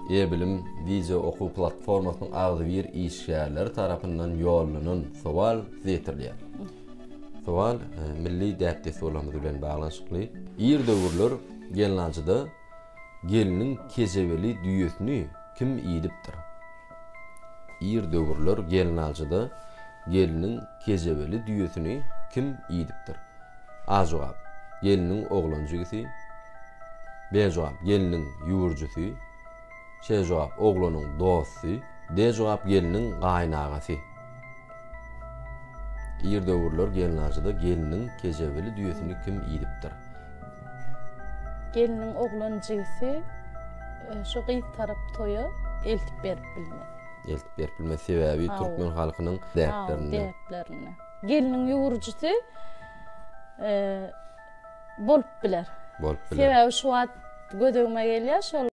E-bilim video okuw platformasynyň agdy bir işgärleri tarapyndan ýollanan sowal zetirler. Sowal milli däpde solamyz bilen baglanşykly. Ir döwürler gelinançyda geliniň kejebeli düýesini kim ýedipdir? Ir döwürler gelinançyda geliniň kejebeli düýesini kim ýedipdir? A jogap: geliniň oglanjygy. B jogap: geliniň ýurjusy. C jogap: oglanyň dosty. D jogap: geliniň gaýnagasy. Ir döwürler gelinançyda geliniň kejebeli düýesini kim ýedipdir? Geliniň oglanjygy şu gyz tarap toýa eltip berip bilmez. Eltip berip bilmez sebäbi türkmen halkynyň däplerini. Geliniň ýurjusy bolup biler. Bolup biler. Sebäbi şu wagt gödegime gelýär, şol